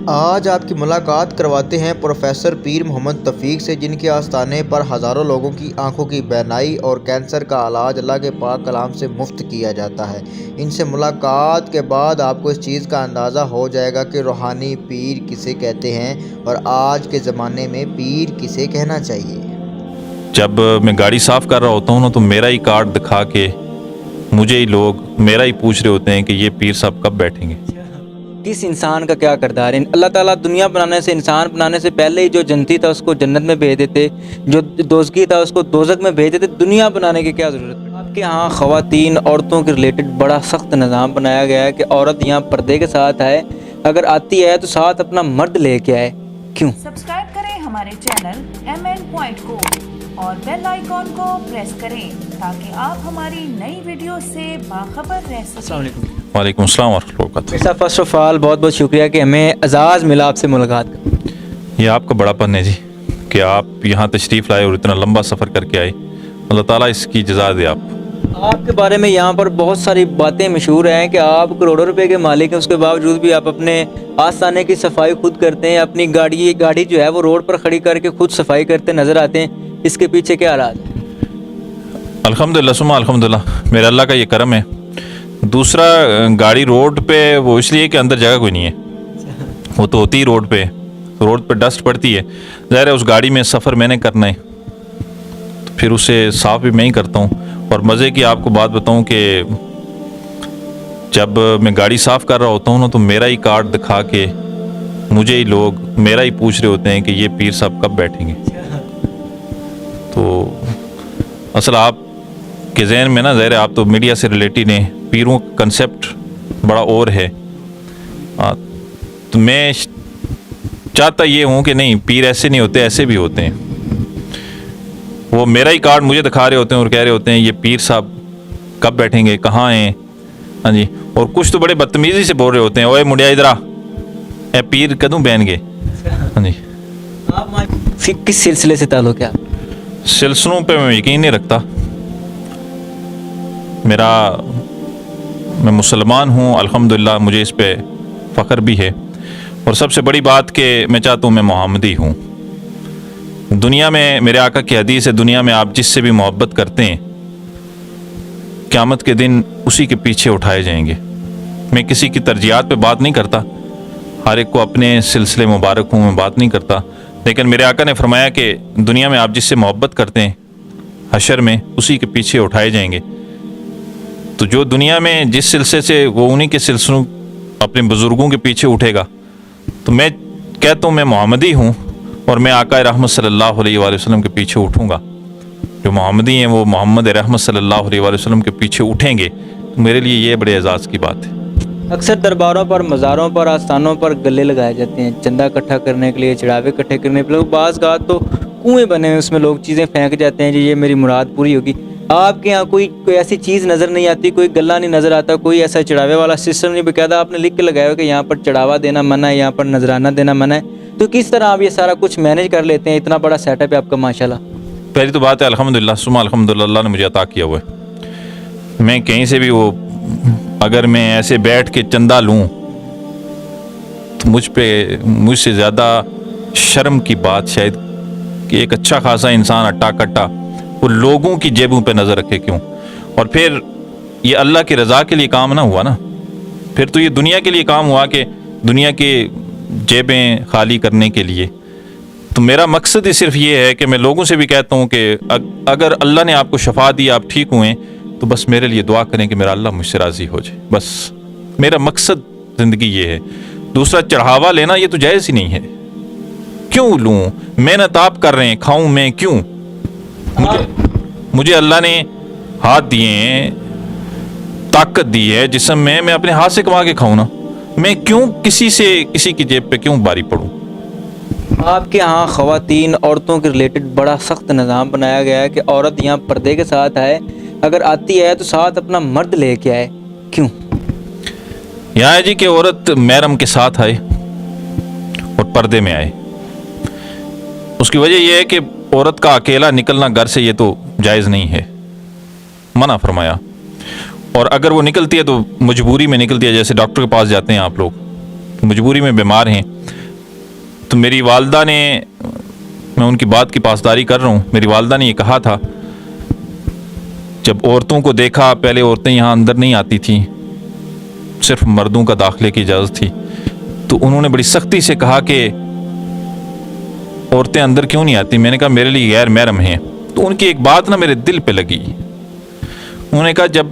آج آپ کی ملاقات کرواتے ہیں پروفیسر پیر محمد توفیق سے، جن کے آستانے پر ہزاروں لوگوں کی آنکھوں کی بینائی اور کینسر کا علاج اللہ کے پاک کلام سے مفت کیا جاتا ہے۔ ان سے ملاقات کے بعد آپ کو اس چیز کا اندازہ ہو جائے گا کہ روحانی پیر کسے کہتے ہیں اور آج کے زمانے میں پیر کسے کہنا چاہیے۔ جب میں گاڑی صاف کر رہا ہوتا ہوں نا، تو میرا ہی کارڈ دکھا کے مجھے ہی لوگ میرا ہی پوچھ رہے ہوتے ہیں کہ یہ پیر صاحب کب بیٹھیں گے۔ کس انسان کا کیا کردار ہے؟ اللہ تعالیٰ دنیا بنانے سے، انسان بنانے سے پہلے ہی جو جنتی تھا اس کو جنت میں بھیج دیتے، جو دوزخی تھا اس کو دوزخ میں بھیج دیتے۔ دنیا بنانے کی کیا ضرورت ہے؟ آپ کے ہاں خواتین عورتوں کے ریلیٹڈ بڑا سخت نظام بنایا گیا ہے کہ عورت یہاں پردے کے ساتھ آئے، اگر آتی ہے تو ساتھ اپنا مرد لے کے آئے۔ کیوں؟ سبسکرائب کریں ہمارے چینل MN پوائنٹ کو اور بیل آئیکن کو پریس کریں تاکہ آپ ہماری نئی ویڈیو سے باخبر رہ سکیں۔ السلام علیکم۔ وعلیکم السلام ورحمۃ اللہ وبرکاتہ۔ میرا فرسٹ آف آل بہت بہت شکریہ کہ ہمیں اعزاز ملا آپ سے ملاقات کا۔ یہ آپ کا بڑا پن ہے جی کہ آپ یہاں تشریف لائے اور اتنا لمبا سفر کر کے آئے۔ اللہ تعالیٰ اس کی جزا دے۔ آپ کے بارے میں یہاں پر بہت ساری باتیں مشہور ہیں کہ آپ کروڑوں روپے کے مالک ہیں، اس کے باوجود بھی آپ اپنے آستانے کی صفائی خود کرتے ہیں، اپنی گاڑی جو ہے وہ روڈ پر کھڑی کر کے خود صفائی کرتے نظر آتے ہیں۔ اس کے پیچھے کیا راز ہے؟ الحمدللہ ثم الحمدللہ، میرا اللہ کا یہ کرم ہے۔ دوسرا، گاڑی روڈ پہ وہ اس لیے کہ اندر جگہ کوئی نہیں ہے، وہ تو ہوتی ہی روڈ پہ ڈسٹ پڑتی ہے، ظاہر ہے اس گاڑی میں سفر میں نے کرنا ہے، تو پھر اسے صاف بھی میں ہی کرتا ہوں۔ اور مزے کی آپ کو بات بتاؤں کہ جب میں گاڑی صاف کر رہا ہوتا ہوں نا، تو میرا ہی کارڈ دکھا کے مجھے ہی لوگ میرا ہی پوچھ رہے ہوتے ہیں کہ یہ پیر صاحب کب بیٹھیں گے۔ تو اصل آپ کے ذہن میں نا، ظاہر ہے آپ تو میڈیا سے ریلیٹڈ ہیں، پیروں کا کنسیپٹ بڑا اور ہے، تو میں چاہتا یہ ہوں کہ نہیں، پیر ایسے نہیں ہوتے، ایسے بھی ہوتے ہیں۔ وہ میرا ہی کارڈ مجھے دکھا رہے ہوتے ہیں اور کہہ رہے ہوتے ہیں یہ پیر صاحب کب بیٹھیں گے، کہاں ہیں، ہاں جی۔ اور کچھ تو بڑے بدتمیزی سے بول رہے ہوتے ہیں، اوے مڈیا ادھر آ، اے پیر کدوں بہن گے، ہاں جی۔ آپ کس سلسلے سے تعلق ہے؟ سلسلوں پہ میں یقین نہیں رکھتا، میں مسلمان ہوں الحمدللہ، مجھے اس پہ فخر بھی ہے، اور سب سے بڑی بات کہ میں چاہتا ہوں میں محمدی ہوں۔ دنیا میں میرے آقا کی حدیث ہے، دنیا میں آپ جس سے بھی محبت کرتے ہیں قیامت کے دن اسی کے پیچھے اٹھائے جائیں گے۔ میں کسی کی ترجیحات پہ بات نہیں کرتا، ہر ایک کو اپنے سلسلے مبارک ہوں، میں بات نہیں کرتا، لیکن میرے آقا نے فرمایا کہ دنیا میں آپ جس سے محبت کرتے ہیں حشر میں اسی کے پیچھے اٹھائے جائیں گے۔ تو جو دنیا میں جس سلسلے سے، وہ انہی کے سلسلوں اپنے بزرگوں کے پیچھے اٹھے گا۔ تو میں کہتا ہوں میں محمدی ہوں، اور میں آقا رحمت صلی اللہ علیہ وآلہ وسلم کے پیچھے اٹھوں گا۔ جو محمدی ہیں وہ محمد رحمت صلی اللہ علیہ وآلہ وسلم کے پیچھے اٹھیں گے، تو میرے لیے یہ بڑے اعزاز کی بات ہے۔ اکثر درباروں پر، مزاروں پر، آستانوں پر گلے لگائے جاتے ہیں چندہ اکٹھا کرنے کے لیے، چڑھاوے اکٹھے کرنے کے لیے۔ بعض گات تو کنویں بنے ہیں، اس میں لوگ چیزیں پھینک جاتے ہیں، جی یہ میری مراد پوری ہوگی۔ آپ کے یہاں کوئی ایسی چیز نظر نہیں آتی، کوئی گلہ نہیں نظر آتا، کوئی ایسا چڑھاوے والا سسٹم نہیں؟ باقاعدہ آپ نے لکھ کے لگایا ہو کہ یہاں پر چڑھاوا دینا منع ہے، یہاں پر نذرانہ دینا منع ہے، تو کس طرح آپ یہ سارا کچھ مینیج کر لیتے ہیں؟ اتنا بڑا سیٹ اپ ہے آپ کا ماشاءاللہ۔ پہلی تو بات ہے الحمدللہ ثم الحمدللہ، اللہ نے مجھے عطا کیا ہوا ہے۔ میں کہیں سے بھی اگر میں ایسے بیٹھ کے چندہ لوں تو مجھ سے زیادہ شرم کی بات شاید کہ ایک اچھا خاصا انسان اٹا کٹا وہ لوگوں کی جیبوں پہ نظر رکھے، کیوں؟ اور پھر یہ اللہ کی رضا کے لیے کام نہ ہوا نا، پھر تو یہ دنیا کے لیے کام ہوا کہ دنیا کی جیبیں خالی کرنے کے لیے۔ تو میرا مقصد ہی صرف یہ ہے کہ میں لوگوں سے بھی کہتا ہوں کہ اگر اللہ نے آپ کو شفا دی، آپ ٹھیک ہوئے، تو بس میرے لیے دعا کریں کہ میرا اللہ مجھ سے راضی ہو جائے، بس میرا مقصد زندگی یہ ہے۔ دوسرا، چڑھاوا لینا یہ تو جائز ہی نہیں ہے، کیوں لوں؟ محنت آپ کر رہے ہیں، کھاؤں میں کیوں؟ مجھے اللہ نے ہاتھ دیے ہیں، طاقت دی ہے جسم میں اپنے ہاتھ سے کما کے کھاؤں نا، میں کیوں کسی کی جیب پہ کیوں باری پڑوں؟ آپ کے ہاں خواتین عورتوں کے ریلیٹڈ بڑا سخت نظام بنایا گیا ہے کہ عورت یہاں پردے کے ساتھ آئے، اگر آتی ہے تو ساتھ اپنا مرد لے کے آئے۔ کیوں؟ یہاں ہے جی کہ عورت محرم کے ساتھ آئے اور پردے میں آئے۔ اس کی وجہ یہ ہے کہ عورت کا اکیلا نکلنا گھر سے یہ تو جائز نہیں ہے، منع فرمایا، اور اگر وہ نکلتی ہے تو مجبوری میں نکلتی ہے، جیسے ڈاکٹر کے پاس جاتے ہیں آپ لوگ، مجبوری میں بیمار ہیں تو میری والدہ نے، میں ان کی بات کی پاسداری کر رہا ہوں، میری والدہ نے یہ کہا تھا، جب عورتوں کو دیکھا، پہلے عورتیں یہاں اندر نہیں آتی تھیں، صرف مردوں کا داخلے کی اجازت تھی، تو انہوں نے بڑی سختی سے کہا کہ عورتیں اندر کیوں نہیں آتی؟ میں نے کہا میرے لیے غیر محرم ہیں۔ تو ان کی ایک بات نا میرے دل پہ لگی، انہوں نے کہا جب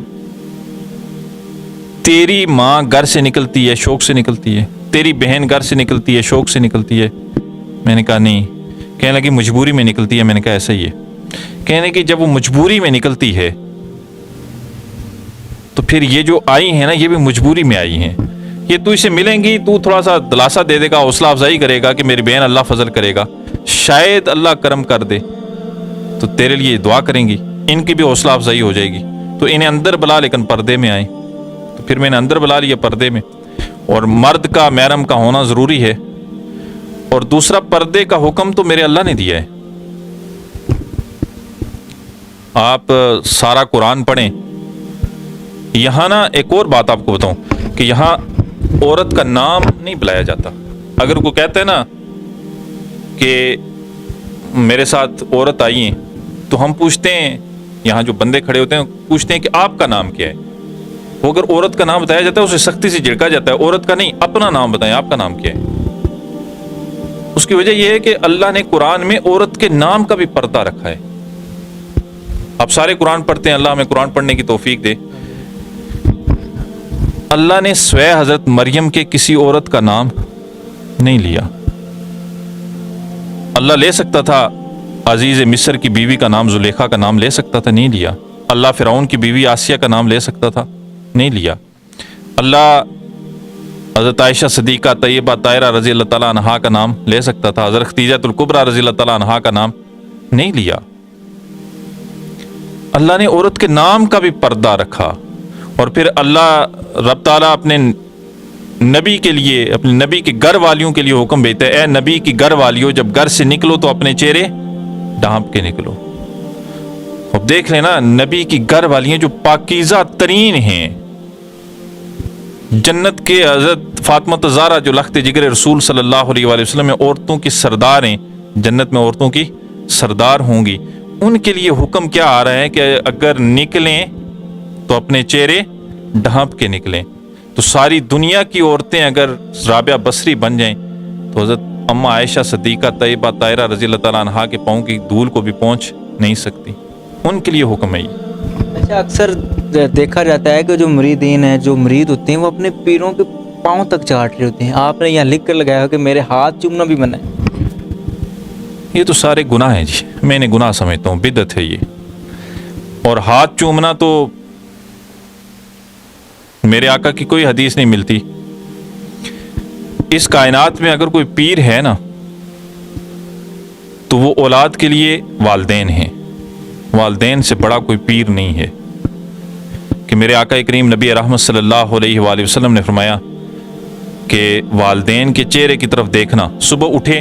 تیری ماں گھر سے نکلتی ہے شوق سے نکلتی ہے، تیری بہن گھر سے نکلتی ہے شوق سے نکلتی ہے، میں نے کہا نہیں۔ کہنے لگی مجبوری میں نکلتی ہے، میں نے کہا ایسا ہی ہے۔ کہنے کہ جب وہ مجبوری میں نکلتی ہے تو پھر یہ جو آئی ہیں نا، یہ بھی مجبوری میں آئی ہیں، یہ تو اسے ملیں گی، تو تھوڑا سا دلاسا دے دے گا، حوصلہ افزائی کرے گا کہ میری بہن اللہ فضل کرے گا، شاید اللہ کرم کر دے تو تیرے لیے دعا کریں گی، ان کی بھی حوصلہ افزائی ہو جائے گی۔ تو انہیں اندر بلا، لیکن پردے میں آئیں، تو پھر میں نے اندر بلا لیا پردے میں۔ اور مرد کا محرم کا ہونا ضروری ہے، اور دوسرا پردے کا حکم تو میرے اللہ نے دیا ہے۔ آپ سارا قرآن پڑھیں، یہاں نا ایک اور بات آپ کو بتاؤں کہ یہاں عورت کا نام نہیں بلایا جاتا۔ اگر کوئی کہتا ہے نا کہ میرے ساتھ عورت آئی ہیں تو ہم پوچھتے ہیں، یہاں جو بندے کھڑے ہوتے ہیں پوچھتے ہیں کہ آپ کا نام کیا ہے؟ وہ اگر عورت کا نام بتایا جاتا ہے اسے سختی سے جھڑکا جاتا ہے، عورت کا نہیں، اپنا نام بتائیں، آپ کا نام کیا ہے؟ اس کی وجہ یہ ہے کہ اللہ نے قرآن میں عورت کے نام کا بھی پردہ رکھا ہے۔ آپ سارے قرآن پڑھتے ہیں، اللہ ہمیں قرآن پڑھنے کی توفیق دے۔ اللہ نے سوائے حضرت مریم کے کسی عورت کا نام نہیں لیا۔ اللہ لے سکتا تھا عزیز مصر کی بیوی کا نام زلیخا کا نام لے سکتا تھا، نہیں لیا۔ اللہ فرعون کی بیوی آسیہ کا نام لے سکتا تھا، نہیں لیا۔ اللہ حضرت عائشہ صدیقہ طیبہ طاہرہ رضی اللہ تعالیٰ عنہا کا نام لے سکتا تھا، حضرت خدیجہ الکبریٰ رضی اللہ تعالیٰ عنہا کا نام نہیں لیا۔ اللہ نے عورت کے نام کا بھی پردہ رکھا۔ اور پھر اللہ رب تعالیٰ اپنے نبی کے لیے، اپنے نبی کے گھر والیوں کے لیے حکم بھیجتا ہے، اے نبی کی گھر والیوں جب گھر سے نکلو تو اپنے چہرے ڈھانپ کے نکلو۔ اب دیکھ لینا، نبی کی گھر والیاں جو پاکیزہ ترین ہیں، جنت کے حضرت فاطمہ زہرا جو لخت جگر رسول صلی اللہ علیہ وآلہ وسلم میں عورتوں کی سردار ہیں، جنت میں عورتوں کی سردار ہوں گی، ان کے لیے حکم کیا آ رہا ہے کہ اگر نکلیں تو اپنے چہرے ڈھانپ کے نکلیں۔ تو ساری دنیا کی عورتیں اگر رابعہ بصری بن جائیں تو حضرت اما عائشہ صدیقہ طیبہ طاہرہ رضی اللہ تعالیٰ عنہا کے پاؤں کی دھول کو بھی پہنچ نہیں سکتی، ان کے لیے حکم ہے یہ۔ اچھا، اکثر دیکھا جاتا ہے کہ جو مریدین ہیں، جو مرید ہوتے ہیں، وہ اپنے پیروں کے پاؤں تک چاٹ رہے ہوتے ہیں۔ آپ نے یہاں لکھ کر لگایا ہو کہ میرے ہاتھ چومنا بھی منع ہے۔ یہ تو سارے گناہ ہیں جی، میں نے گناہ سمجھتا ہوں، بدعت ہے یہ۔ اور ہاتھ چومنا تو میرے آقا کی کوئی حدیث نہیں ملتی۔ اس کائنات میں اگر کوئی پیر ہے نا تو وہ اولاد کے لیے والدین ہیں، والدین سے بڑا کوئی پیر نہیں ہے۔ کہ میرے آقا کریم نبی رحمت صلی اللہ علیہ وآلہ وسلم نے فرمایا کہ والدین کے چہرے کی طرف دیکھنا، صبح اٹھے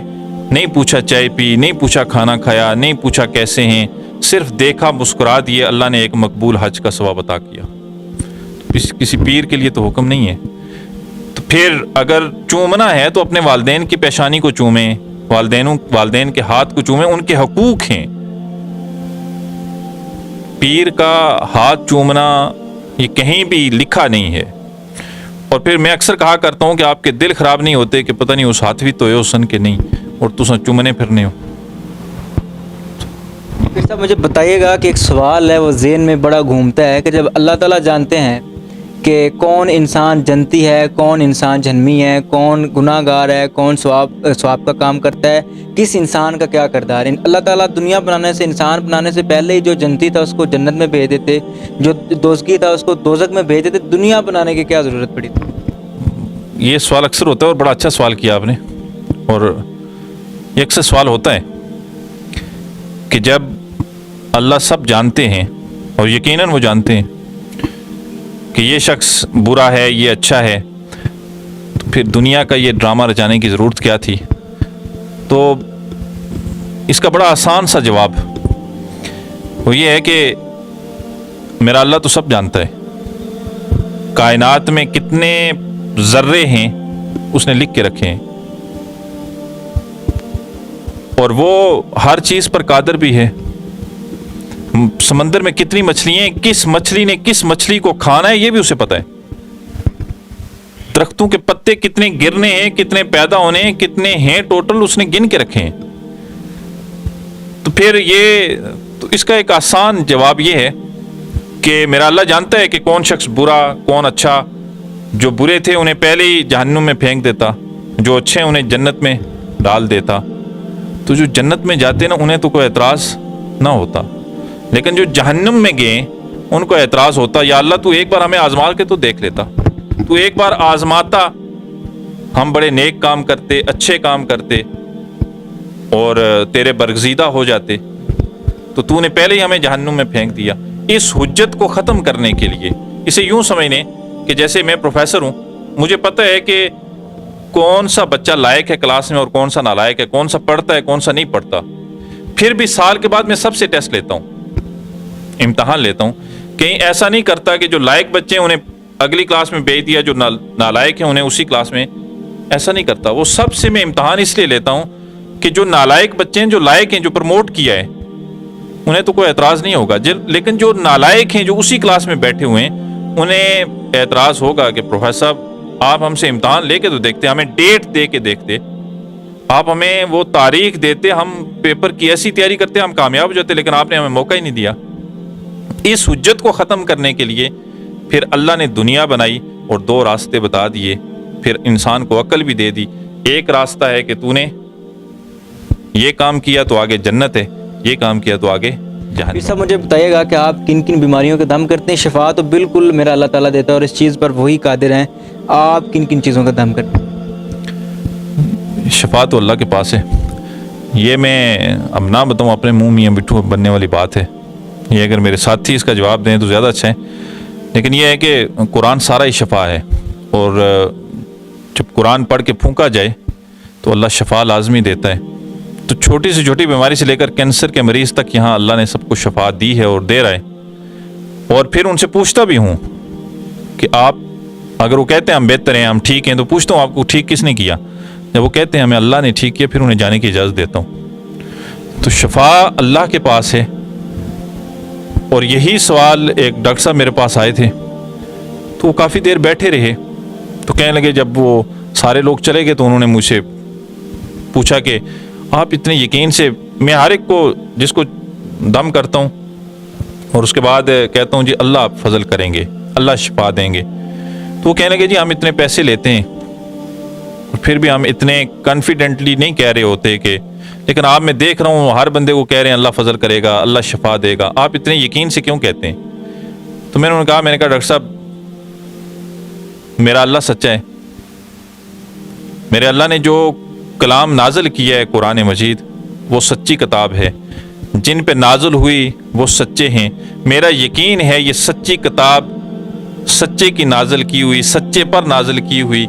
نہیں پوچھا چائے پی، نہیں پوچھا کھانا کھایا، نہیں پوچھا کیسے ہیں، صرف دیکھا، مسکرا دیے، اللہ نے ایک مقبول حج کا ثواب عطا کیا۔ کسی پیر کے لیے تو حکم نہیں ہے۔ تو پھر اگر چومنا ہے تو اپنے والدین کی پیشانی کو چومیں، والدین کے ہاتھ کو چومیں، ان کے حقوق ہیں۔ پیر کا ہاتھ چومنا یہ کہیں بھی لکھا نہیں ہے۔ اور پھر میں اکثر کہا کرتا ہوں کہ آپ کے دل خراب نہیں ہوتے کہ پتہ نہیں اس ہاتھ بھی تو ہے حسن کے نہیں، اور تسا چومنے پھرنے ہو۔ پھر صاحب مجھے بتائیے گا کہ ایک سوال ہے، وہ ذہن میں بڑا گھومتا ہے کہ جب اللہ تعالیٰ جانتے ہیں کہ کون انسان جنتی ہے، کون انسان جہنمی ہے، کون گناہ گار ہے، کون ثواب کا کام کرتا ہے، کس انسان کا کیا کردار ہے، اللہ تعالیٰ دنیا بنانے سے، انسان بنانے سے پہلے ہی جو جنتی تھا اس کو جنت میں بھیج دیتے، جو دوزخی تھا اس کو دوزخ میں بھیج دیتے، دنیا بنانے کی کیا ضرورت پڑی تھی؟ یہ سوال اکثر ہوتا ہے، اور بڑا اچھا سوال کیا آپ نے۔ اور یہ اکثر سوال ہوتا ہے کہ جب اللہ سب جانتے ہیں، اور یقیناً وہ جانتے ہیں کہ یہ شخص برا ہے، یہ اچھا ہے، تو پھر دنیا کا یہ ڈرامہ رچانے کی ضرورت کیا تھی؟ تو اس کا بڑا آسان سا جواب وہ یہ ہے کہ میرا اللہ تو سب جانتا ہے، کائنات میں کتنے ذرے ہیں اس نے لکھ کے رکھے ہیں، اور وہ ہر چیز پر قادر بھی ہے. سمندر میں کتنی مچھلیاں ہیں, کس مچھلی نے کس مچھلی کو کھانا ہے یہ بھی اسے پتہ ہے. درختوں کے پتے کتنے گرنے ہیں, کتنے پیدا ہونے ہیں, کتنے ہیں ٹوٹل, اس نے گن کے رکھے ہیں. تو پھر تو اس کا ایک آسان جواب یہ ہے کہ میرا اللہ جانتا ہے کہ کون شخص برا کون اچھا. جو برے تھے انہیں پہلے ہی جہنم میں پھینک دیتا, جو اچھے ہیں انہیں جنت میں ڈال دیتا. تو جو جنت میں جاتے نا انہیں تو کوئی اعتراض نہ ہوتا, لیکن جو جہنم میں گئے ان کو اعتراض ہوتا, یا اللہ تو ایک بار ہمیں آزما کے تو دیکھ لیتا, تو ایک بار آزماتا, ہم بڑے نیک کام کرتے, اچھے کام کرتے اور تیرے برگزیدہ ہو جاتے, تو نے پہلے ہی ہمیں جہنم میں پھینک دیا. اس حجت کو ختم کرنے کے لیے اسے یوں سمجھنے کہ جیسے میں پروفیسر ہوں, مجھے پتہ ہے کہ کون سا بچہ لائق ہے کلاس میں اور کون سا نالائق ہے, کون سا پڑھتا ہے کون سا نہیں پڑھتا. پھر بھی سال کے بعد میں سب سے ٹیسٹ لیتا ہوں, امتحان لیتا ہوں. کہیں ایسا نہیں کرتا کہ جو لائق بچے ہیں انہیں اگلی کلاس میں بھیج دیا, جو نالائق ہیں انہیں اسی کلاس میں, ایسا نہیں کرتا. وہ سب سے میں امتحان اس لیے لیتا ہوں کہ جو نالائق بچے ہیں, جو لائق ہیں, جو پروموٹ کیا ہے, انہیں تو کوئی اعتراض نہیں ہوگا. لیکن جو نالائق ہیں, جو اسی کلاس میں بیٹھے ہوئے ہیں, انہیں اعتراض ہوگا کہ پروفیسر صاحب آپ ہم سے امتحان لے کے تو دیکھتے, ہمیں ڈیٹ دے کے دیکھتے, آپ ہمیں وہ تاریخ دیتے, ہم پیپر کی ایسی تیاری کرتے ہم کامیاب ہو جاتے, لیکن آپ نے ہمیں موقع ہی نہیں دیا. اس حجت کو ختم کرنے کے لیے پھر اللہ نے دنیا بنائی اور دو راستے بتا دیے, پھر انسان کو عقل بھی دے دی. ایک راستہ ہے کہ تو نے یہ کام کیا تو آگے جنت ہے, یہ کام کیا تو آگے جہنم. سب مجھے بتائیے گا کہ آپ کن کن بیماریوں کا دم کرتے ہیں؟ شفا تو بالکل میرا اللہ تعالیٰ دیتا ہے اور اس چیز پر وہی قادر ہیں. آپ کن کن چیزوں کا دم کرتے ہیں؟ شفا تو اللہ کے پاس ہے. یہ میں اب نہ بتاؤں, اپنے منہ میاں بٹھو بننے والی بات ہے. یہ اگر میرے ساتھی اس کا جواب دیں تو زیادہ اچھا ہے, لیکن یہ ہے کہ قرآن سارا ہی شفا ہے, اور جب قرآن پڑھ کے پھونکا جائے تو اللہ شفا لازمی دیتا ہے. تو چھوٹی سے چھوٹی بیماری سے لے کر کینسر کے مریض تک یہاں اللہ نے سب کو شفا دی ہے اور دے رہا ہے. اور پھر ان سے پوچھتا بھی ہوں کہ آپ, اگر وہ کہتے ہیں ہم بہتر ہیں, ہم ٹھیک ہیں, تو پوچھتا ہوں آپ کو ٹھیک کس نے کیا؟ جب وہ کہتے ہیں ہمیں اللہ نے ٹھیک کیا, پھر انہیں جانے کی اجازت دیتا ہوں. تو شفا اللہ کے پاس ہے. اور یہی سوال ایک ڈاکٹر صاحب میرے پاس آئے تھے, تو وہ کافی دیر بیٹھے رہے, تو کہنے لگے, جب وہ سارے لوگ چلے گئے تو انہوں نے مجھ سے پوچھا کہ آپ اتنے یقین سے, میں ہر ایک کو جس کو دم کرتا ہوں اور اس کے بعد کہتا ہوں جی اللہ آپ فضل کریں گے, اللہ شفا دیں گے, تو وہ کہنے لگے جی ہم اتنے پیسے لیتے ہیں اور پھر بھی ہم اتنے کانفیڈنٹلی نہیں کہہ رہے ہوتے کہ, لیکن آپ میں دیکھ رہا ہوں ہر بندے کو کہہ رہے ہیں اللہ فضل کرے گا, اللہ شفا دے گا, آپ اتنے یقین سے کیوں کہتے ہیں؟ تو میں نے انہیں کہا, میں نے کہا ڈاکٹر صاحب میرا اللہ سچا ہے, میرے اللہ نے جو کلام نازل کیا ہے قرآن مجید وہ سچی کتاب ہے, جن پہ نازل ہوئی وہ سچے ہیں. میرا یقین ہے یہ سچی کتاب سچے کی نازل کی ہوئی, سچے پر نازل کی ہوئی,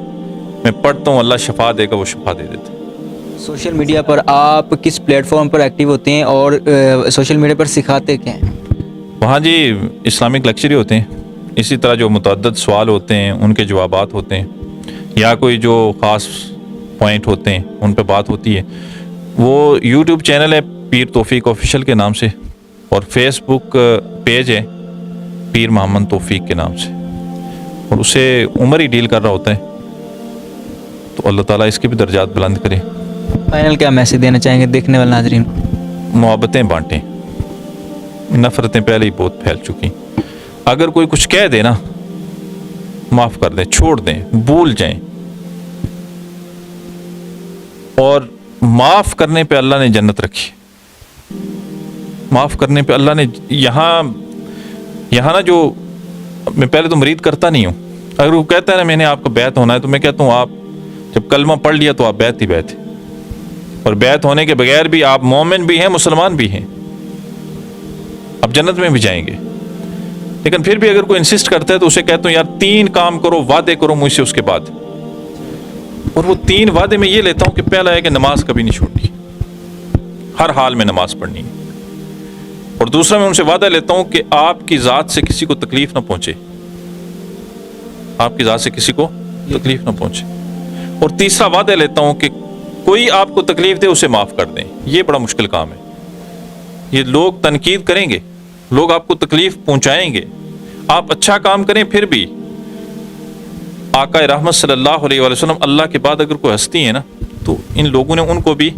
میں پڑھتا ہوں اللہ شفا دے گا, وہ شفا دے دیتے. سوشل میڈیا پر آپ کس پلیٹ فارم پر ایکٹیو ہوتے ہیں اور سوشل میڈیا پر سکھاتے کیا ہیں؟ وہاں جی اسلامک لیکچر ہی ہوتے ہیں, اسی طرح جو متعدد سوال ہوتے ہیں ان کے جوابات ہوتے ہیں, یا کوئی جو خاص پوائنٹ ہوتے ہیں ان پہ بات ہوتی ہے. وہ یوٹیوب چینل ہے پیر توفیق آفیشیل کے نام سے, اور فیس بک پیج ہے پیر محمد توفیق کے نام سے, اور اسے عمر ہی ڈیل کر رہا ہوتا ہے. تو اللہ تعالیٰ اس کی بھی درجات بلند کرے. فائنل کیا میسج دینا چاہیں گے دیکھنے والے ناظرین؟ محبتیں بانٹیں, نفرتیں پہلے ہی بہت پھیل چکی. اگر کوئی کچھ کہہ دے نا, معاف کر دیں, چھوڑ دیں, بھول جائیں. اور معاف کرنے پہ اللہ نے جنت رکھی, معاف کرنے پہ اللہ نے یہاں نا, جو میں پہلے تو مرید کرتا نہیں ہوں, اگر وہ کہتا ہے نا میں نے آپ کا بیعت ہونا ہے, تو میں کہتا ہوں آپ جب کلمہ پڑھ لیا تو آپ بیعت ہی بیعت ہے, اور بیعت ہونے کے بغیر بھی آپ مومن بھی ہیں, مسلمان بھی ہیں, آپ جنت میں بھی جائیں گے. لیکن پھر بھی اگر کوئی انسسٹ کرتا ہے تو اسے کہتا ہوں یار 3 کام کرو, وعدے کرو مجھ سے اس کے بعد. اور وہ 3 وعدے میں یہ لیتا ہوں کہ پہلا ہے کہ نماز کبھی نہیں چھوڑنی, ہر حال میں نماز پڑھنی ہے. اور دوسرا میں ان سے وعدہ لیتا ہوں کہ آپ کی ذات سے کسی کو تکلیف نہ پہنچے, آپ کی ذات سے کسی کو تکلیف نہ پہنچے. اور تیسرا وعدہ لیتا ہوں کہ کوئی آپ کو تکلیف دے اسے معاف کر دیں. یہ بڑا مشکل کام ہے. یہ لوگ تنقید کریں گے, لوگ آپ کو تکلیف پہنچائیں گے, آپ اچھا کام کریں پھر بھی. آقا رحمت صلی اللہ علیہ وآلہ وسلم اللہ کے بعد اگر کوئی ہستی ہے نا, تو ان لوگوں نے ان کو بھی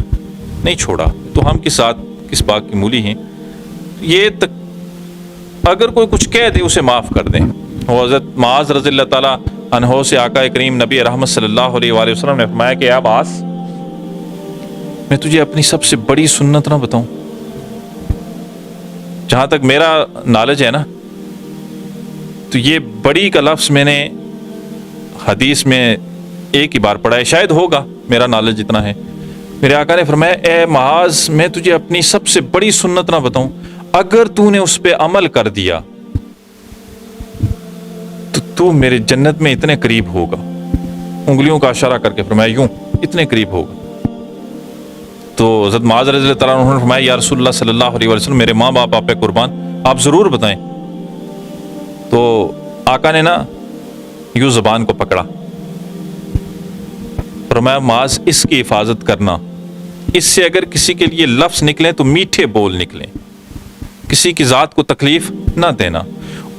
نہیں چھوڑا. تو ہم کے ساتھ کس بات کی مولی ہیں. یہ اگر کوئی کچھ کہہ دے اسے معاف کر دیں. حضرت معاذ رضی اللہ تعالیٰ عنہ سے آقا کریم نبی رحمت صلی اللہ علیہ وآلہ وسلم نے فرمایا کہ اے معاذ, میں تجھے اپنی سب سے بڑی سنت نہ بتاؤں؟ جہاں تک میرا نالج ہے نا, تو یہ بڑی کا لفظ میں نے حدیث میں ایک ہی بار پڑھا ہے, شاید ہوگا, میرا نالج اتنا ہے. میرے آقا نے فرمایا اے معاذ, میں تجھے اپنی سب سے بڑی سنت نہ بتاؤں؟ اگر تو نے اس پہ عمل کر دیا تو میرے جنت میں اتنے قریب ہوگا. انگلیوں کا اشارہ کر کے فرمایا یوں, اتنے قریب ہوگا. تو حضرت معاذ رضی اللہ تعالیٰ عنہ نے فرمایا یا رسول اللہ صلی اللہ علیہ وسلم, میرے ماں باپ آپ پہ قربان, آپ ضرور بتائیں. تو آقا نے نا یوں زبان کو پکڑا, فرمایا معاذ اس کی حفاظت کرنا, اس سے اگر کسی کے لیے لفظ نکلیں تو میٹھے بول نکلیں, کسی کی ذات کو تکلیف نہ دینا.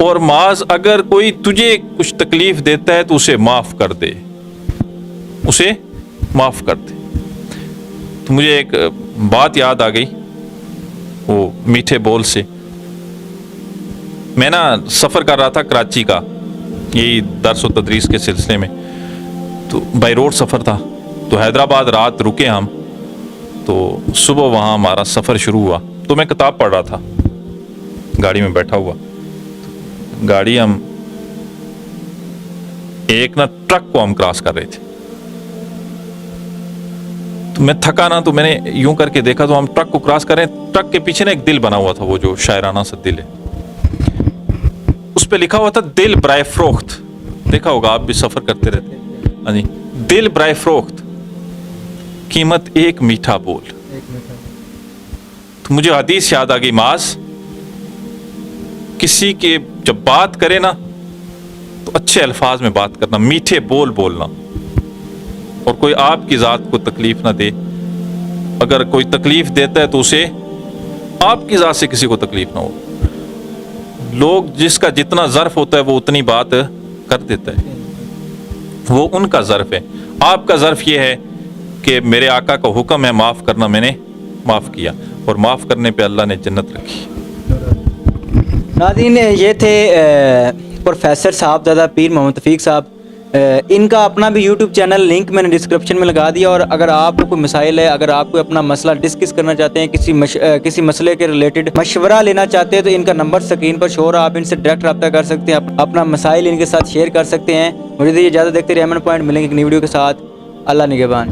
اور معاذ اگر کوئی تجھے کچھ تکلیف دیتا ہے تو اسے معاف کر دے, اسے معاف کر دے. تو مجھے ایک بات یاد آ گئی وہ میٹھے بول سے. میں نا سفر کر رہا تھا کراچی کا, یہی درس و تدریس کے سلسلے میں. تو بائی روڈ سفر تھا, تو حیدرآباد رات رکے ہم, تو صبح وہاں ہمارا سفر شروع ہوا. تو میں کتاب پڑھ رہا تھا گاڑی میں بیٹھا ہوا. گاڑی ہم ایک نا ٹرک کو ہم کراس کر رہے تھے. تو میں تھکا نا, تو میں نے یوں کر کے دیکھا تو ہم ٹرک کو کراس کر رہے ہیں. ٹرک کے پیچھے نا ایک دل بنا ہوا تھا, وہ جو شاعرانہ سا دل ہے, اس پہ لکھا ہوا تھا دل برائے فروخت. دیکھا ہوگا آپ بھی سفر کرتے رہتے ہیں. ہاں جی, دل برائے فروخت, قیمت ایک میٹھا بول. تو مجھے حدیث یاد آ گئی, معاذ کسی کے جب بات کرے نا تو اچھے الفاظ میں بات کرنا, میٹھے بول بولنا, اور کوئی آپ کی ذات کو تکلیف نہ دے. اگر کوئی تکلیف دیتا ہے تو اسے آپ کی ذات سے کسی کو تکلیف نہ ہو. لوگ جس کا جتنا ظرف ہوتا ہے وہ اتنی بات کر دیتا ہے, وہ ان کا ظرف ہے. آپ کا ظرف یہ ہے کہ میرے آقا کا حکم ہے معاف کرنا, میں نے معاف کیا, اور معاف کرنے پہ اللہ نے جنت رکھی. ناظرین, یہ تھے پروفیسر صاحب زادہ پیر محمد تفیق صاحب. ان کا اپنا بھی یوٹیوب چینل لنک میں نے ڈسکرپشن میں لگا دیا. اور اگر آپ کو کوئی مسائل ہے, اگر آپ کوئی اپنا مسئلہ ڈسکس کرنا چاہتے ہیں, کسی مسئلے کے ریلیٹڈ مشورہ لینا چاہتے ہیں, تو ان کا نمبر اسکرین پر شو رہا, آپ ان سے ڈائریکٹ رابطہ کر سکتے ہیں, اپنا مسائل ان کے ساتھ شیئر کر سکتے ہیں. مجھے اجازت دیکھتے رہے MN پوائنٹ, ملیں گے ایک نئی ویڈیو کے ساتھ. اللہ نگہبان.